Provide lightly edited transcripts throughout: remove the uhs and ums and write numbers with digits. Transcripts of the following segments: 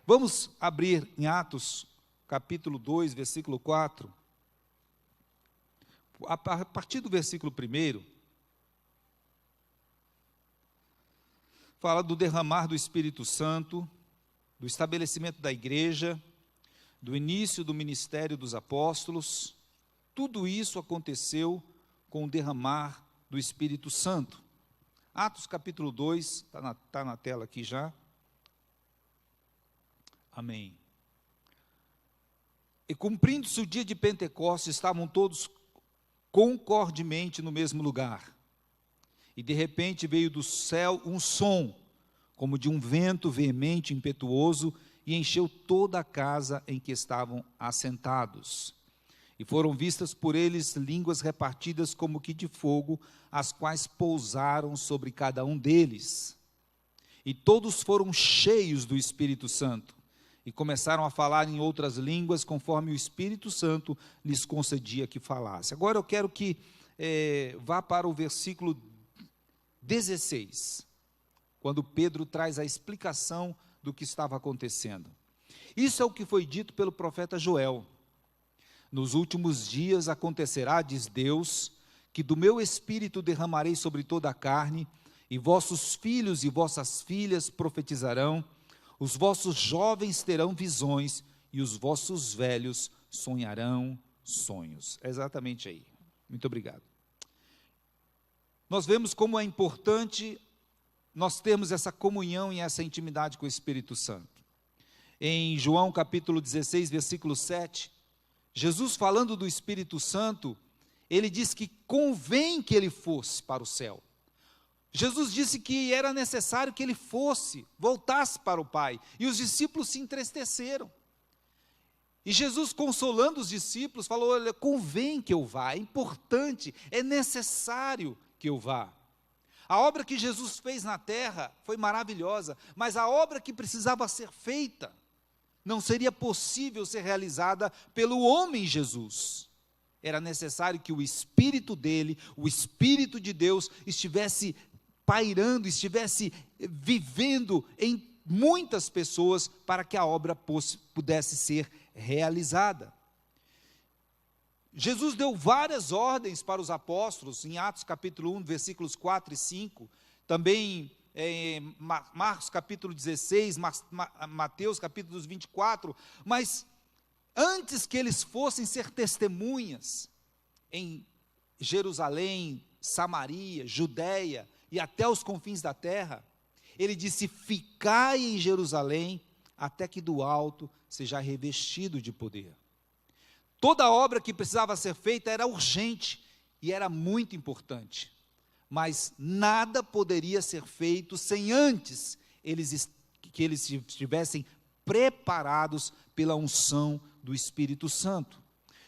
Vamos abrir em Atos, capítulo 2, versículo 4. A partir do versículo 1, fala do derramar do Espírito Santo, do estabelecimento da igreja, do início do ministério dos apóstolos. Tudo isso aconteceu com o derramar do Espírito Santo. Atos capítulo 2, está na tela aqui já. Amém. E cumprindo-se o dia de Pentecostes, estavam todos concordemente no mesmo lugar. E de repente veio do céu um som, como de um vento veemente, impetuoso, e encheu toda a casa em que estavam assentados. E foram vistas por eles línguas repartidas como que de fogo, as quais pousaram sobre cada um deles. E todos foram cheios do Espírito Santo, e começaram a falar em outras línguas, conforme o Espírito Santo lhes concedia que falasse. Agora eu quero que vá para o versículo 16, quando Pedro traz a explicação do que estava acontecendo. Isso é o que foi dito pelo profeta Joel. Nos últimos dias acontecerá, diz Deus, que do meu espírito derramarei sobre toda a carne, e vossos filhos e vossas filhas profetizarão, os vossos jovens terão visões, e os vossos velhos sonharão sonhos. É exatamente aí. Muito obrigado. Nós vemos como é importante nós termos essa comunhão e essa intimidade com o Espírito Santo. Em João capítulo 16, versículo 7, Jesus falando do Espírito Santo, ele diz que convém que ele fosse para o céu. Jesus disse que era necessário que ele fosse, voltasse para o Pai, e os discípulos se entristeceram. E Jesus, consolando os discípulos, falou: olha, convém que eu vá, é importante, é necessário que eu vá. A obra que Jesus fez na terra foi maravilhosa, mas a obra que precisava ser feita não seria possível ser realizada pelo homem Jesus. Era necessário que o Espírito dele, o Espírito de Deus, estivesse pairando, estivesse vivendo em muitas pessoas para que a obra pudesse ser realizada. Jesus deu várias ordens para os apóstolos, em Atos capítulo 1, versículos 4 e 5, também em Marcos capítulo 16, Mateus capítulo 24, mas antes que eles fossem ser testemunhas em Jerusalém, Samaria, Judéia e até os confins da terra, ele disse: ficai em Jerusalém, até que do alto seja revestido de poder. Toda a obra que precisava ser feita era urgente e era muito importante, mas nada poderia ser feito sem antes que eles estivessem preparados pela unção do Espírito Santo.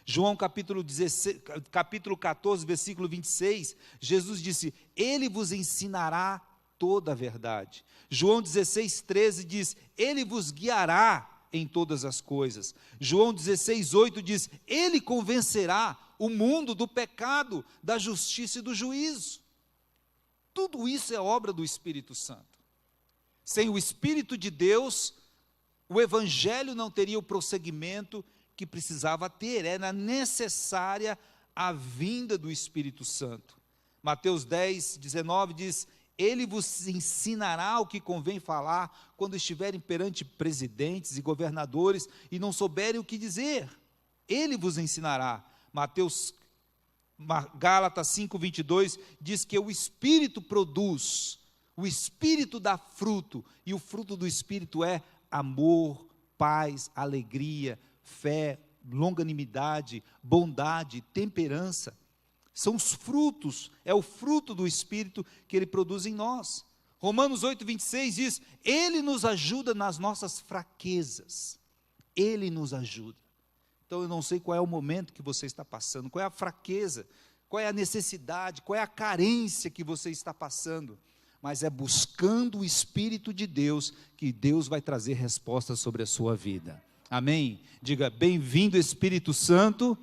João capítulo 14, versículo 26, Jesus disse: ele vos ensinará toda a verdade. João 16, 13 diz: ele vos guiará em todas as coisas. João 16, 8 diz: ele convencerá o mundo do pecado, da justiça e do juízo. Tudo isso é obra do Espírito Santo. Sem o Espírito de Deus, o Evangelho não teria o prosseguimento que precisava ter. Era necessária a vinda do Espírito Santo. Mateus 10, 19 diz: ele vos ensinará o que convém falar quando estiverem perante presidentes e governadores e não souberem o que dizer. Ele vos ensinará. Gálatas 5, 22 diz que o Espírito produz, o Espírito dá fruto, e o fruto do Espírito é amor, paz, alegria, fé, longanimidade, bondade, temperança. São os frutos, é o fruto do Espírito que ele produz em nós. Romanos 8, 26 diz: ele nos ajuda nas nossas fraquezas, ele nos ajuda. Então eu não sei qual é o momento que você está passando, qual é a fraqueza, qual é a necessidade, qual é a carência que você está passando, mas é buscando o Espírito de Deus que Deus vai trazer respostas sobre a sua vida. Amém? Diga: bem-vindo Espírito Santo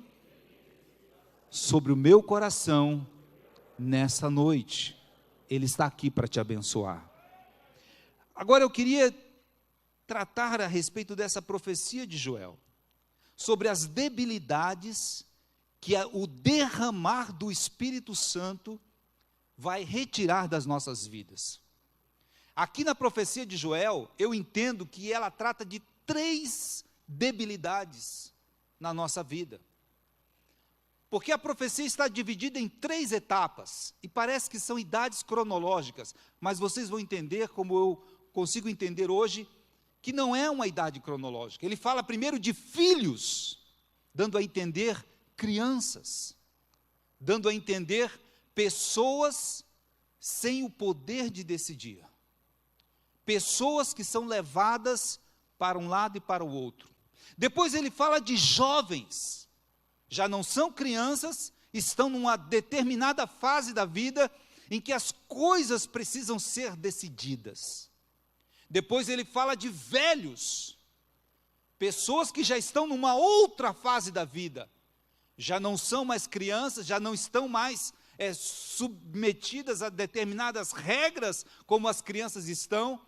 sobre o meu coração nessa noite. Ele está aqui para te abençoar. Agora eu queria tratar a respeito dessa profecia de Joel, sobre as debilidades que o derramar do Espírito Santo vai retirar das nossas vidas. Aqui na profecia de Joel, eu entendo que ela trata de 3 debilidades na nossa vida. Porque a profecia está dividida em 3 etapas, e parece que são idades cronológicas, mas vocês vão entender, como eu consigo entender hoje, que não é uma idade cronológica. Ele fala primeiro de filhos, dando a entender crianças, dando a entender pessoas sem o poder de decidir, pessoas que são levadas para um lado e para o outro. Depois ele fala de jovens, já não são crianças, estão numa determinada fase da vida em que as coisas precisam ser decididas. Depois ele fala de velhos, pessoas que já estão numa outra fase da vida, já não são mais crianças, já não estão mais submetidas a determinadas regras como as crianças estão,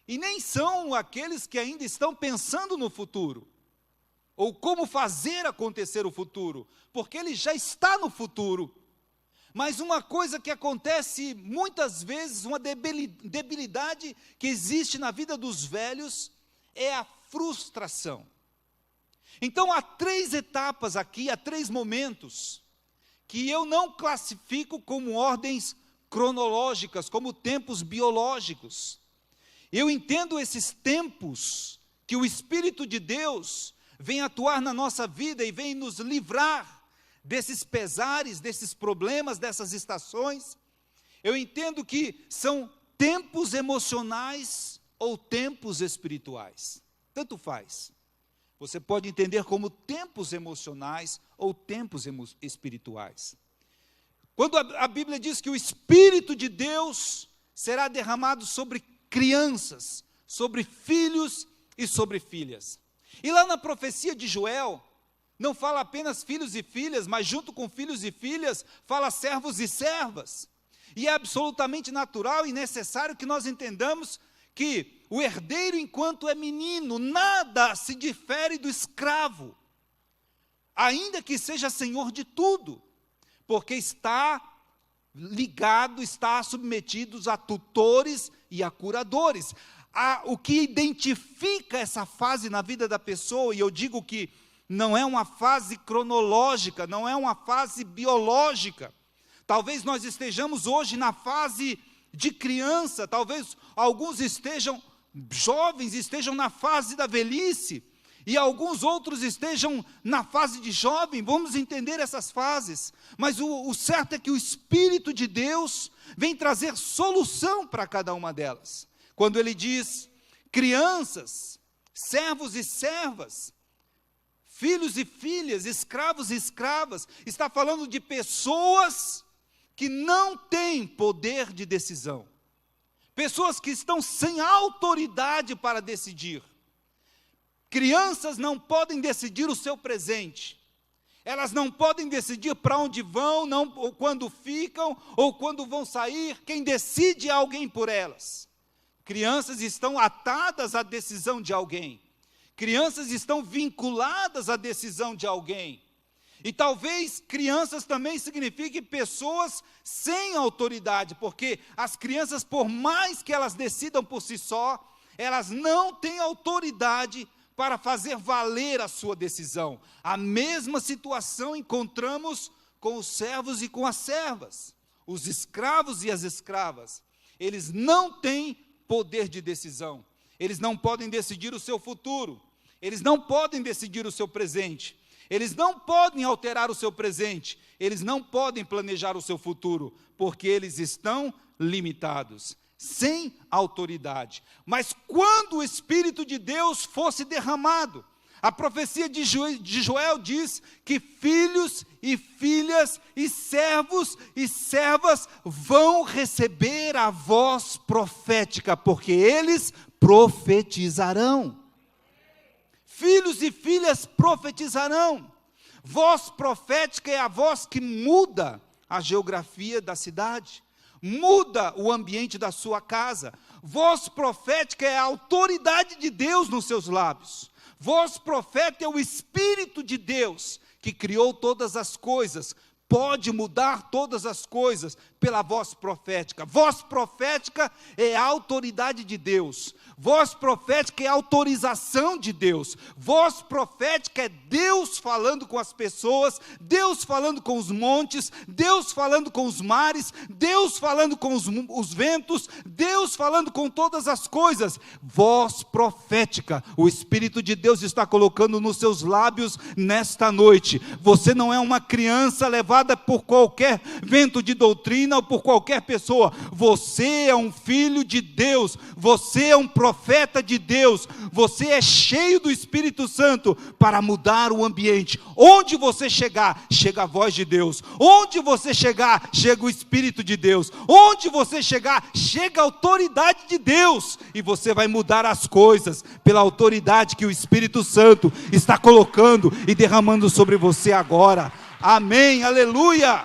e nem são aqueles que ainda estão pensando no futuro, ou como fazer acontecer o futuro, porque ele já está no futuro. Mas uma coisa que acontece muitas vezes, uma debilidade que existe na vida dos velhos, é a frustração. Então há 3 etapas aqui, há 3 momentos, que eu não classifico como ordens cronológicas, como tempos biológicos. Eu entendo esses tempos que o Espírito de Deus vem atuar na nossa vida e vem nos livrar desses pesares, desses problemas, dessas estações. Eu entendo que são tempos emocionais ou tempos espirituais. Tanto faz. Você pode entender como tempos emocionais ou tempos espirituais. Quando a Bíblia diz que o Espírito de Deus será derramado sobre crianças, sobre filhos e sobre filhas. E lá na profecia de Joel, não fala apenas filhos e filhas, mas junto com filhos e filhas, fala servos e servas. E é absolutamente natural e necessário que nós entendamos que o herdeiro, enquanto é menino, nada se difere do escravo, ainda que seja senhor de tudo, porque está ligado, está submetido a tutores e a curadores. O que identifica essa fase na vida da pessoa, e eu digo que não é uma fase cronológica, não é uma fase biológica. Talvez nós estejamos hoje na fase de criança, talvez alguns jovens estejam na fase da velhice, e alguns outros estejam na fase de jovem. Vamos entender essas fases, mas o certo é que o Espírito de Deus vem trazer solução para cada uma delas. Quando ele diz crianças, servos e servas, filhos e filhas, escravos e escravas, está falando de pessoas que não têm poder de decisão, pessoas que estão sem autoridade para decidir. Crianças não podem decidir o seu presente, elas não podem decidir para onde vão, ou quando ficam, ou quando vão sair. Quem decide é alguém por elas. Crianças estão atadas à decisão de alguém, crianças estão vinculadas à decisão de alguém. E talvez crianças também signifiquem pessoas sem autoridade, porque as crianças, por mais que elas decidam por si só, elas não têm autoridade para fazer valer a sua decisão. A mesma situação encontramos com os servos e com as servas, os escravos e as escravas. Eles não têm poder de decisão, eles não podem decidir o seu futuro, eles não podem decidir o seu presente, eles não podem alterar o seu presente, eles não podem planejar o seu futuro, porque eles estão limitados, sem autoridade. Mas quando o Espírito de Deus fosse derramado, a profecia de Joel diz que filhos e filhas e servos e servas vão receber a voz profética, porque eles profetizarão. Filhos e filhas profetizarão. Voz profética é a voz que muda a geografia da cidade, muda o ambiente da sua casa, Voz profética é a autoridade de Deus nos seus lábios. Voz profética é o Espírito de Deus que criou todas as coisas, pode mudar todas as coisas pela voz profética. Voz profética é a autoridade de Deus. Voz profética é a autorização de Deus. Voz profética é Deus falando com as pessoas, Deus falando com os montes, Deus falando com os mares, Deus falando com os ventos, Deus falando com todas as coisas. Voz profética, o Espírito de Deus está colocando nos seus lábios nesta noite. Você não é uma criança levada por qualquer vento de doutrina ou por qualquer pessoa. Você é um filho de Deus, você é um profeta de Deus, você é cheio do Espírito Santo para mudar o ambiente. Onde você chegar, chega a voz de Deus. Onde você chegar, chega o Espírito de Deus. Onde você chegar, chega a autoridade de Deus, e você vai mudar as coisas pela autoridade que o Espírito Santo está colocando e derramando sobre você agora. Amém, aleluia.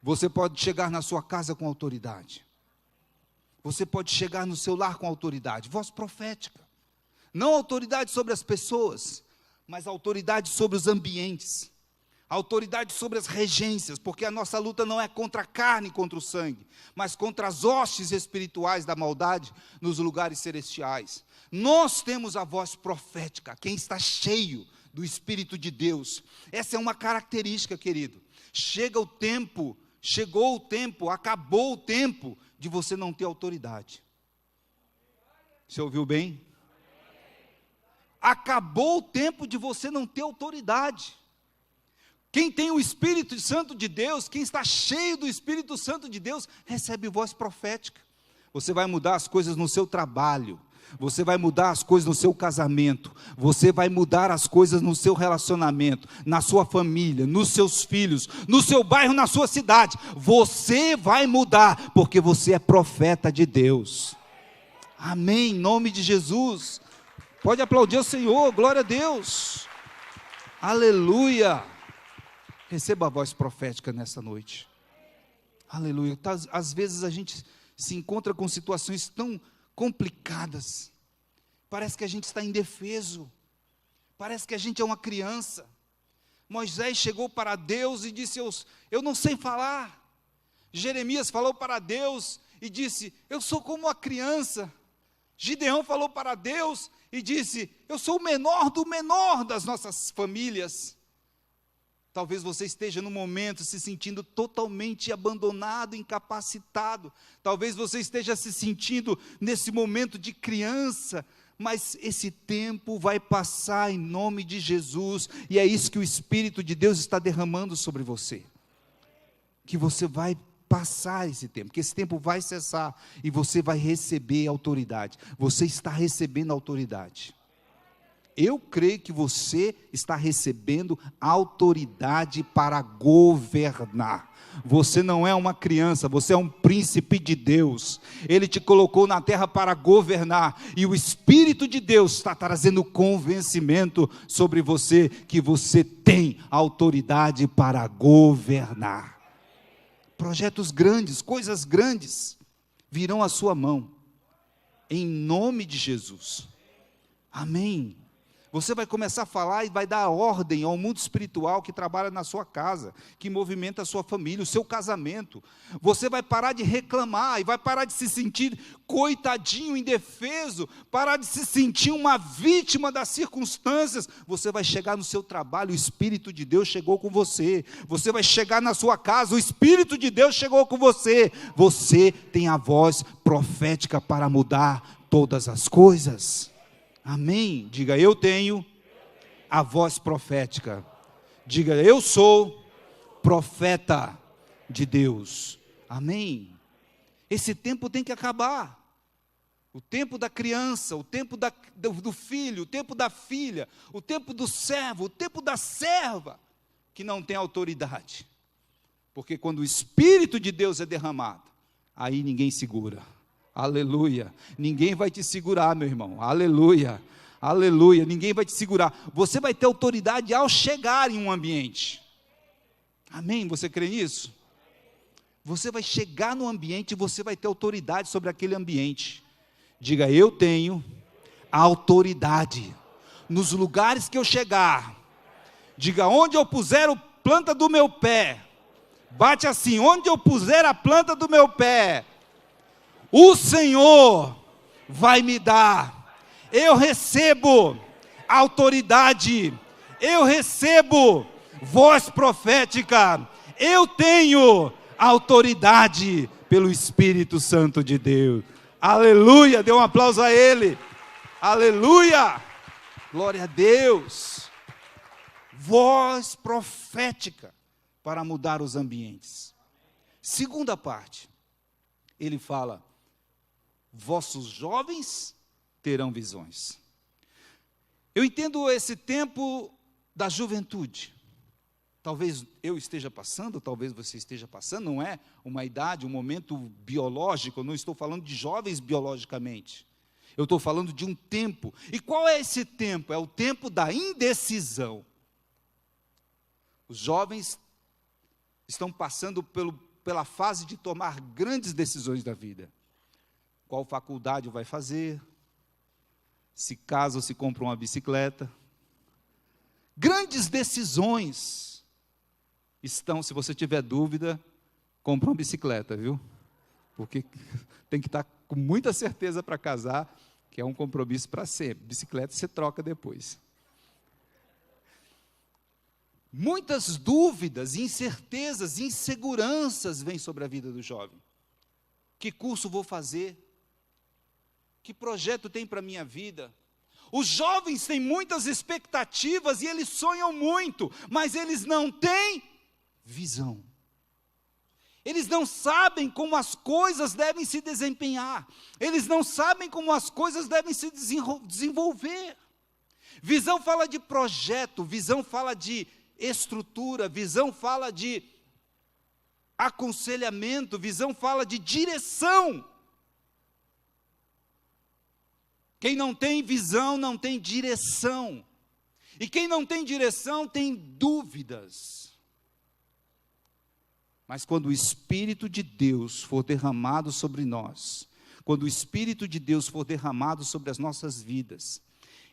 Você pode chegar na sua casa com autoridade. Você pode chegar no seu lar com autoridade. Voz profética. Não autoridade sobre as pessoas, mas autoridade sobre os ambientes. Autoridade sobre as regências, porque a nossa luta não é contra a carne e contra o sangue, mas contra as hostes espirituais da maldade nos lugares celestiais. Nós temos a voz profética, quem está cheio do Espírito de Deus. Essa é uma característica, querido. Chegou o tempo, acabou o tempo de você não ter autoridade. Você ouviu bem? Acabou o tempo de você não ter autoridade. Quem tem o Espírito Santo de Deus, quem está cheio do Espírito Santo de Deus, recebe voz profética. Você vai mudar as coisas no seu trabalho, você vai mudar as coisas no seu casamento, você vai mudar as coisas no seu relacionamento, na sua família, nos seus filhos, no seu bairro, na sua cidade. Você vai mudar, porque você é profeta de Deus. Amém, em nome de Jesus. Pode aplaudir o Senhor, glória a Deus. Aleluia. Receba a voz profética nessa noite. Aleluia. Às vezes a gente se encontra com situações tão complicadas, parece que a gente está indefeso, parece que a gente é uma criança. Moisés chegou para Deus e disse: eu não sei falar. Jeremias falou para Deus e disse: eu sou como uma criança. Gideão falou para Deus e disse: eu sou o menor do menor das nossas famílias. Talvez você esteja no momento se sentindo totalmente abandonado, incapacitado. Talvez você esteja se sentindo nesse momento de criança, mas esse tempo vai passar em nome de Jesus, e é isso que o Espírito de Deus está derramando sobre você. Que você vai passar esse tempo, que esse tempo vai cessar, e você vai receber autoridade. Você está recebendo autoridade. Eu creio que você está recebendo autoridade para governar. Você não é uma criança, você é um príncipe de Deus. Ele te colocou na terra para governar, e o Espírito de Deus está trazendo convencimento sobre você, que você tem autoridade para governar. Projetos grandes, coisas grandes, virão à sua mão, em nome de Jesus. Amém. Você vai começar a falar e vai dar ordem ao mundo espiritual que trabalha na sua casa, que movimenta a sua família, o seu casamento. Você vai parar de reclamar e vai parar de se sentir coitadinho, indefeso, parar de se sentir uma vítima das circunstâncias. Você vai chegar no seu trabalho, o Espírito de Deus chegou com você. Você vai chegar na sua casa, o Espírito de Deus chegou com você. Você tem a voz profética para mudar todas as coisas. Amém? Diga: eu tenho a voz profética. Diga: eu sou profeta de Deus. Amém? Esse tempo tem que acabar. O tempo da criança, o tempo do filho, o tempo da filha, o tempo do servo, o tempo da serva, que não tem autoridade. Porque quando o Espírito de Deus é derramado, aí ninguém segura. Aleluia, ninguém vai te segurar, meu irmão, aleluia, aleluia, ninguém vai te segurar. Você vai ter autoridade ao chegar em um ambiente. Amém? Você crê nisso? você vai chegar no ambiente e você vai ter autoridade sobre aquele ambiente. Diga, eu tenho autoridade. Nos lugares que eu chegar, diga, onde eu puser a planta do meu pé, bate assim, onde eu puser a planta do meu pé, o Senhor vai me dar. Eu recebo autoridade, eu recebo voz profética, eu tenho autoridade pelo Espírito Santo de Deus. Aleluia, dê um aplauso a Ele. Aleluia, glória a Deus. Voz profética para mudar os ambientes. Segunda parte, ele fala, vossos jovens terão visões. Eu entendo esse tempo da juventude. Talvez eu esteja passando, talvez você esteja passando, não é uma idade, um momento biológico, eu não estou falando de jovens biologicamente. Eu estou falando de um tempo. E qual é esse tempo? É o tempo da indecisão. Os jovens estão passando pela fase de tomar grandes decisões da vida. Qual faculdade vai fazer? Se casa ou se compra uma bicicleta. Grandes decisões estão, se você tiver dúvida, compra uma bicicleta, viu? Porque tem que estar com muita certeza para casar, que é um compromisso para sempre. Bicicleta você troca depois. Muitas dúvidas, incertezas, inseguranças vêm sobre a vida do jovem. Que curso vou fazer? Que projeto tem para a minha vida? Os jovens têm muitas expectativas e eles sonham muito, mas eles não têm visão. Eles não sabem como as coisas devem se desempenhar. Eles não sabem como as coisas devem se desenvolver. Visão fala de projeto, visão fala de estrutura, visão fala de aconselhamento, visão fala de direção. Quem não tem visão não tem direção. E quem não tem direção tem dúvidas. Mas quando o Espírito de Deus for derramado sobre nós, quando o Espírito de Deus for derramado sobre as nossas vidas,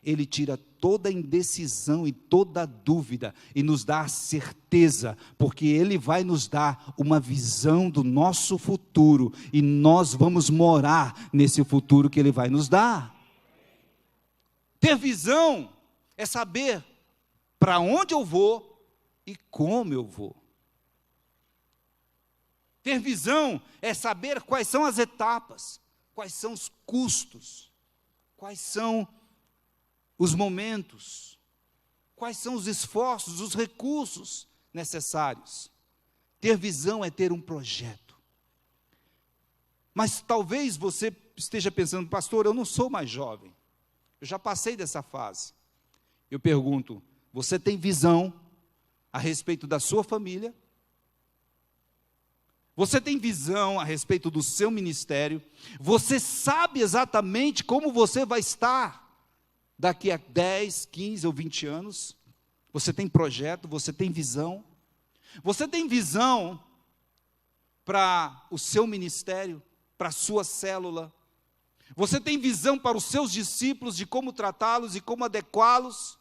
Ele tira toda a indecisão e toda a dúvida e nos dá a certeza, porque Ele vai nos dar uma visão do nosso futuro e nós vamos morar nesse futuro que Ele vai nos dar. Ter visão é saber para onde eu vou e como eu vou. Ter visão é saber quais são as etapas, quais são os custos, quais são os momentos, quais são os esforços, os recursos necessários. Ter visão é ter um projeto. Mas talvez você esteja pensando, pastor, eu não sou mais jovem. Eu já passei dessa fase. Eu pergunto, você tem visão a respeito da sua família? Você tem visão a respeito do seu ministério? Você sabe exatamente como você vai estar daqui a 10, 15 ou 20 anos? Você tem projeto, você tem visão? Você tem visão para o seu ministério, para a sua célula? Você tem visão para os seus discípulos de como tratá-los e como adequá-los?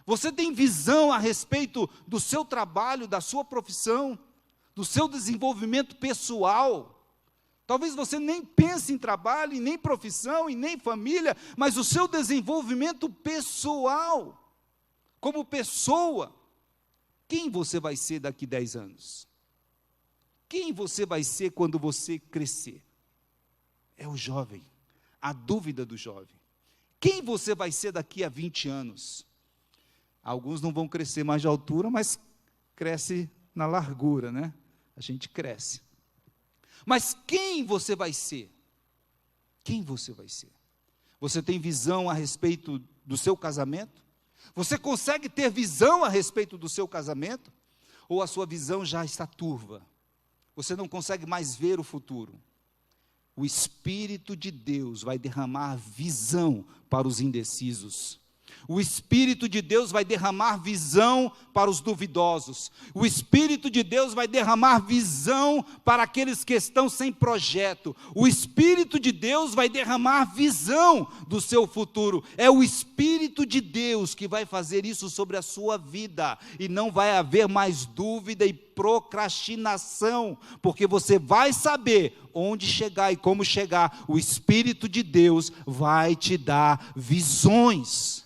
Você tem visão a respeito do seu trabalho, da sua profissão, do seu desenvolvimento pessoal? Talvez você nem pense em trabalho, e nem profissão, e nem família, mas o seu desenvolvimento pessoal, como pessoa. Quem você vai ser daqui 10 anos? Quem você vai ser quando você crescer? É o jovem. A dúvida do jovem. Quem você vai ser daqui a 20 anos? Alguns não vão crescer mais de altura, mas cresce na largura, né? A gente cresce. Mas quem você vai ser? Quem você vai ser? Você tem visão a respeito do seu casamento? Você consegue ter visão a respeito do seu casamento? Ou a sua visão já está turva? Você não consegue mais ver o futuro? O Espírito de Deus vai derramar visão para os indecisos. O Espírito de Deus vai derramar visão para os duvidosos. O Espírito de Deus vai derramar visão para aqueles que estão sem projeto. O Espírito de Deus vai derramar visão do seu futuro. É o Espírito de Deus que vai fazer isso sobre a sua vida. E não vai haver mais dúvida e procrastinação, porque você vai saber onde chegar e como chegar. O Espírito de Deus vai te dar visões.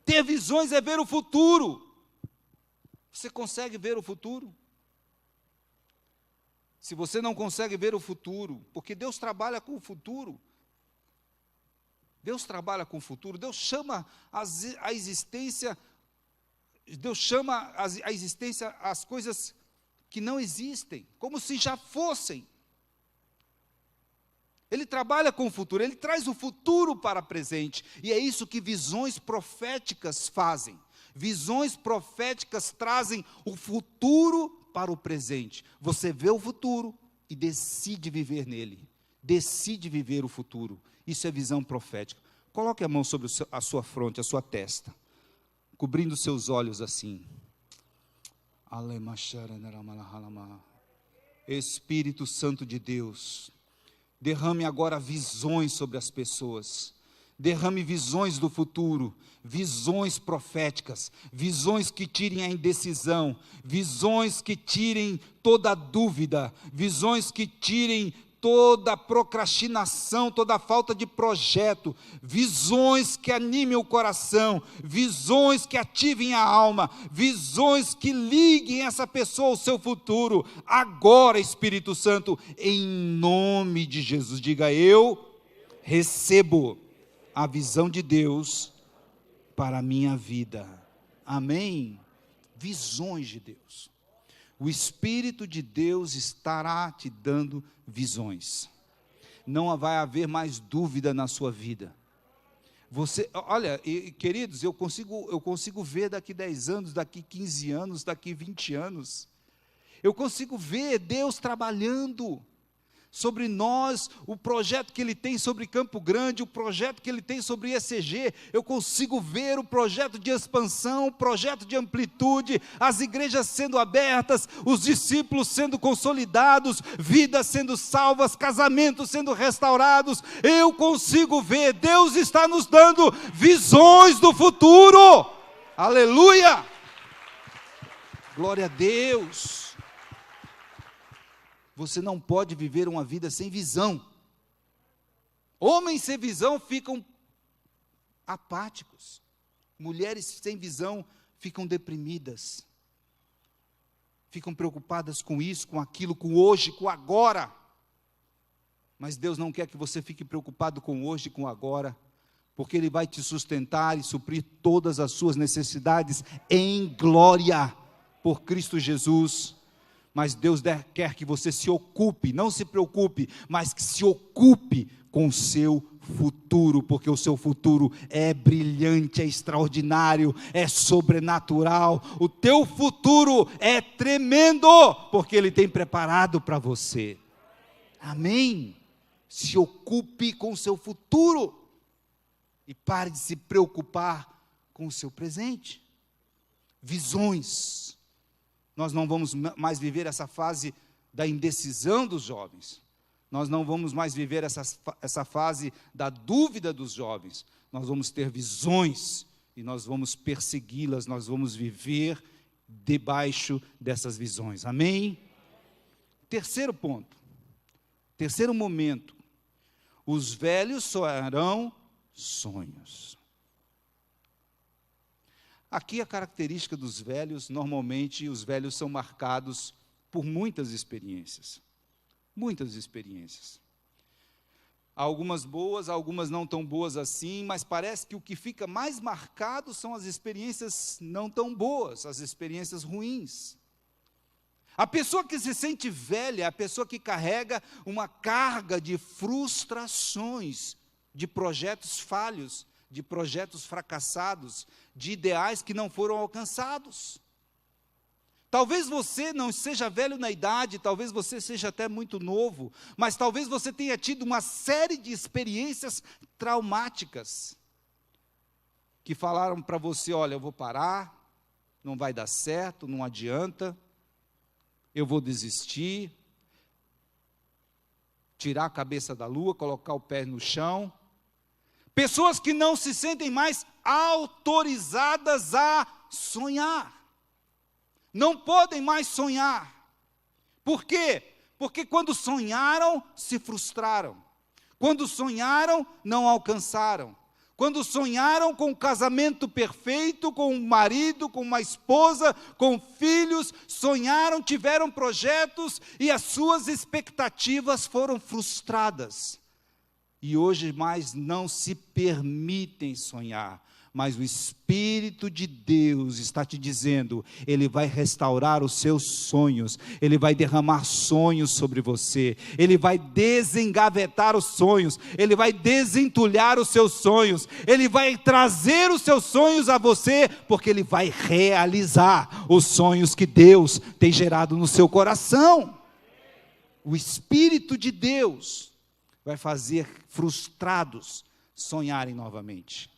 Ter visões é ver o futuro. Você consegue ver o futuro? Se você não consegue ver o futuro, porque Deus trabalha com o futuro. Deus trabalha com o futuro. Deus chama a existência, Deus chama a existência as coisas que não existem, como se já fossem. Ele trabalha com o futuro, ele traz o futuro para o presente, e é isso que visões proféticas fazem. Visões proféticas trazem o futuro para o presente. Você vê o futuro e decide viver nele, decide viver o futuro. Isso é visão profética. Coloque a mão sobre a sua fronte, a sua testa, cobrindo seus olhos assim. Espírito Santo de Deus, derrame agora visões sobre as pessoas, derrame visões do futuro, visões proféticas, visões que tirem a indecisão, visões que tirem toda a dúvida, visões que tirem toda a procrastinação, toda a falta de projeto, visões que animem o coração, visões que ativem a alma, visões que liguem essa pessoa ao seu futuro. Agora, Espírito Santo, em nome de Jesus, diga: eu recebo a visão de Deus para a minha vida. Amém? Visões de Deus. O Espírito de Deus estará te dando visões. Não vai haver mais dúvida na sua vida. Você, olha, queridos, eu consigo ver daqui 10 anos, daqui 15 anos, daqui 20 anos. Eu consigo ver Deus trabalhando sobre nós, o projeto que Ele tem sobre Campo Grande, o projeto que Ele tem sobre ECG. Eu consigo ver o projeto de expansão, o projeto de amplitude, as igrejas sendo abertas, os discípulos sendo consolidados, vidas sendo salvas, casamentos sendo restaurados. Eu consigo ver, Deus está nos dando visões do futuro. Aleluia! Glória a Deus! Você não pode viver uma vida sem visão. Homens sem visão ficam apáticos. Mulheres sem visão ficam deprimidas. Ficam preocupadas com isso, com aquilo, com hoje, com agora. Mas Deus não quer que você fique preocupado com hoje e com agora, porque Ele vai te sustentar e suprir todas as suas necessidades em glória por Cristo Jesus. Mas Deus quer que você se ocupe, não se preocupe, mas que se ocupe com o seu futuro, porque o seu futuro é brilhante, é extraordinário, é sobrenatural. O teu futuro é tremendo, porque Ele tem preparado para você. Amém? Se ocupe com o seu futuro e pare de se preocupar com o seu presente. Visões. Nós não vamos mais viver essa fase da indecisão dos jovens. Nós não vamos mais viver essa fase da dúvida dos jovens. Nós vamos ter visões e nós vamos persegui-las, nós vamos viver debaixo dessas visões. Amém? Terceiro ponto, terceiro momento. Os velhos sonharão sonhos. Aqui a característica dos velhos, normalmente os velhos são marcados por muitas experiências. Muitas experiências. Algumas boas, algumas não tão boas assim, mas parece que o que fica mais marcado são as experiências não tão boas, as experiências ruins. A pessoa que se sente velha é a pessoa que carrega uma carga de frustrações, de projetos falhos, de projetos fracassados, de ideais que não foram alcançados. Talvez você não seja velho na idade, talvez você seja até muito novo, mas talvez você tenha tido uma série de experiências traumáticas. que falaram para você: olha, eu vou parar, não vai dar certo, não adianta, eu vou desistir, tirar a cabeça da lua, colocar o pé no chão. Pessoas que não se sentem mais autorizadas a sonhar, não podem mais sonhar. Por quê? Porque quando sonharam, se frustraram. Quando sonharam, não alcançaram. Quando sonharam com um casamento perfeito, com um marido, com uma esposa, com filhos, sonharam, tiveram projetos e as suas expectativas foram frustradas. E hoje mais não se permitem sonhar. Mas o Espírito de Deus está te dizendo, Ele vai restaurar os seus sonhos, Ele vai derramar sonhos sobre você, Ele vai desengavetar os sonhos, Ele vai desentulhar os seus sonhos, Ele vai trazer os seus sonhos a você, porque Ele vai realizar os sonhos que Deus tem gerado no seu coração. O Espírito de Deus vai fazer frustrados sonharem novamente.